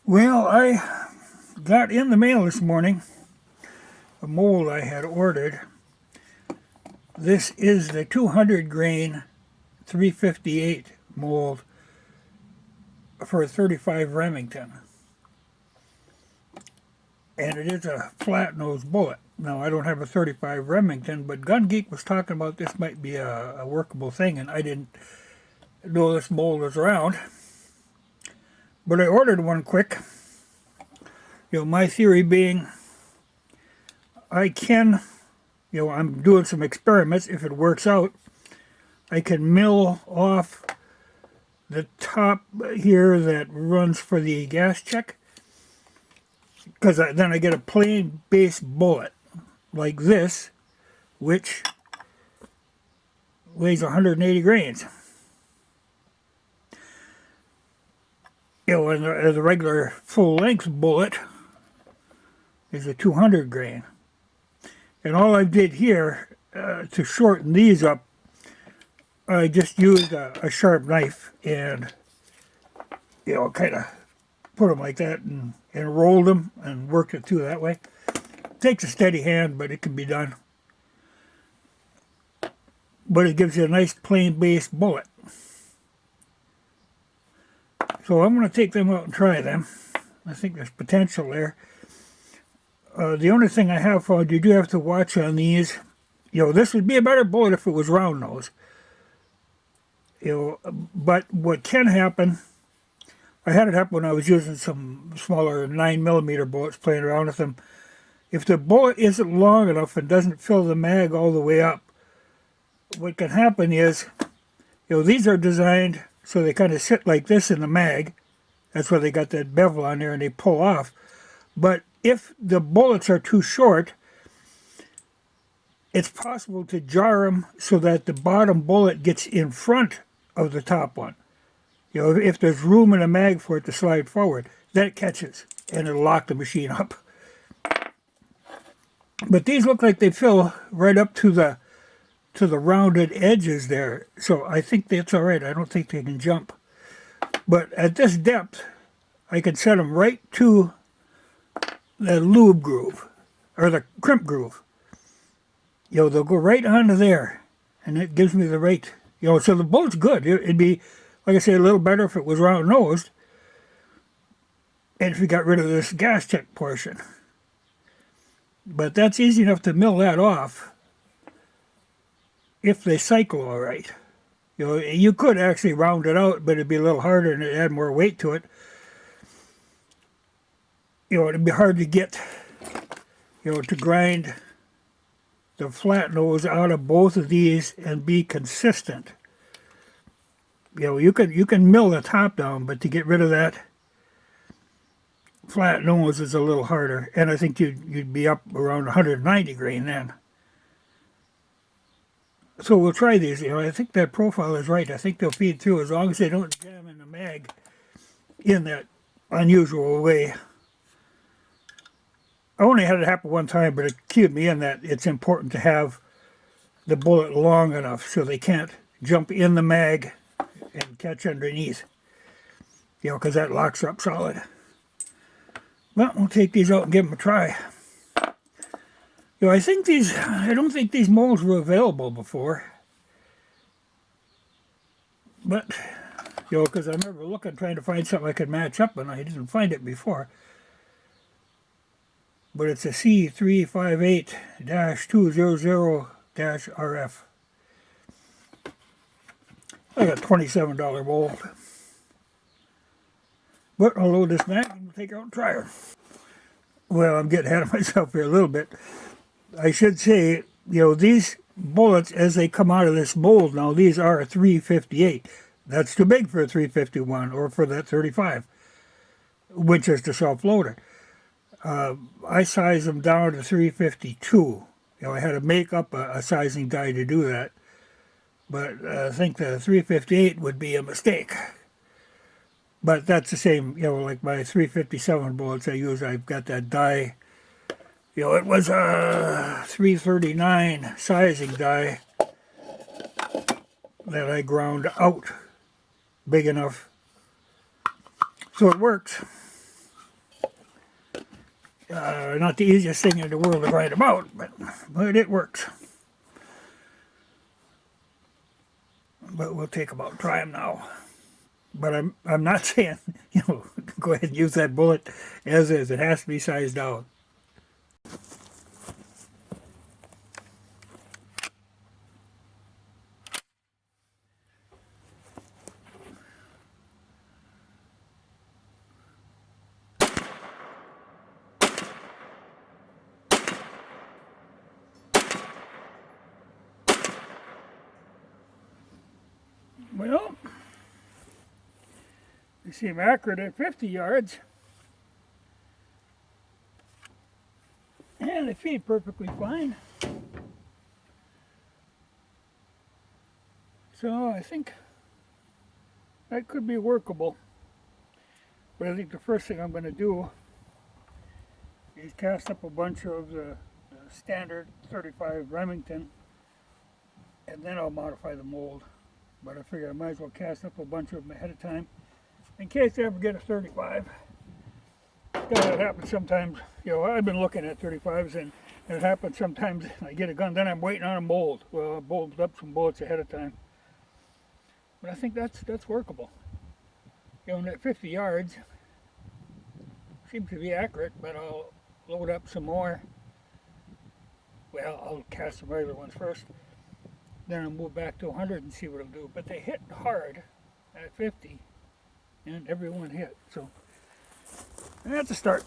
Well, I got in the mail this morning a mold I had ordered. This is the 200 grain 358 mold for a 35 Remington. And it is a flat nose bullet. Now, I don't have a 35 Remington, but Gun Geek was talking about this might be a workable thing, and I didn't know this mold was around. But I ordered one quick. My theory being I can, I'm doing some experiments. If it works out, I can mill off the top here that runs for the gas check, because then I get a plain base bullet like this, which weighs 180 grains. And the regular full-length bullet is a 200 grain. And all I did here to shorten these up, I just used a sharp knife and, kind of put them like that and rolled them and worked it through that way. It takes a steady hand, but it can be done. But it gives you a nice plain base bullet. So I'm going to take them out and try them. I think there's potential there. The only thing I have found, you do have to watch on these. This would be a better bullet if it was round nose. But what can happen, I had it happen when I was using some smaller 9mm bullets, playing around with them. If the bullet isn't long enough and doesn't fill the mag all the way up, what can happen is, these are designed so they kind of sit like this in the mag. That's why they got that bevel on there and they pull off. But if the bullets are too short, it's possible to jar them so that the bottom bullet gets in front of the top one. If there's room in a mag for it to slide forward, then it catches and it'll lock the machine up. But these look like they fill right up to the rounded edges there, so I think that's all right. I don't think they can jump. But at this depth, I can set them right to the lube groove, or the crimp groove. They'll go right onto there, and it gives me the right, so the bullet's good. It'd be, like I say, a little better if it was round-nosed, and if you got rid of this gas check portion. But that's easy enough to mill that off if they cycle all right. You could actually round it out, but it'd be a little harder and it'd add more weight to it. It'd be hard to get, to grind the flat nose out of both of these and be consistent. You can mill the top down, but to get rid of that flat nose is a little harder. And I think you'd be up around 190 grain then. So we'll try these. I think that profile is right. I think they'll feed through as long as they don't jam in the mag in that unusual way. I only had it happen one time, but it cued me in that it's important to have the bullet long enough so they can't jump in the mag and catch underneath. Because that locks her up solid. Well, we'll take these out and give them a try. I don't think these molds were available before. But, because I remember looking, trying to find something I could match up, and I didn't find it before. But it's a C358-200-RF. I got a $27 mold. But I'll load this back and we'll take it out and try her. Well, I'm getting ahead of myself here a little bit. I should say, these bullets, as they come out of this mold now, these are a 358. That's too big for a 351 or for that 35 Winchester Self Loader. I size them down to 352. I had to make up a sizing die to do that. But I think the 358 would be a mistake. But that's the same, like my 357 bullets I use, I've got that die. It was a 339 sizing die that I ground out big enough. So it works. Not the easiest thing in the world to write about, but it works. But we'll take them out and try them now. But I'm not saying, go ahead and use that bullet as is. It has to be sized down. Well, you seem accurate at 50 yards. And they feed perfectly fine. So I think that could be workable. But I think the first thing I'm going to do is cast up a bunch of the standard 35 Remington, and then I'll modify the mold. But I figure I might as well cast up a bunch of them ahead of time in case I ever get a 35. That happens sometimes. I've been looking at 35s, and it happens sometimes. I get a gun, then I'm waiting on a mold. Well, I bolted up some bullets ahead of time. But I think that's workable. And at 50 yards, seems to be accurate, but I'll load up some more. Well, I'll cast the regular ones first. Then I'll move back to 100 and see what it'll do. But they hit hard at 50, and everyone hit. So that's a start.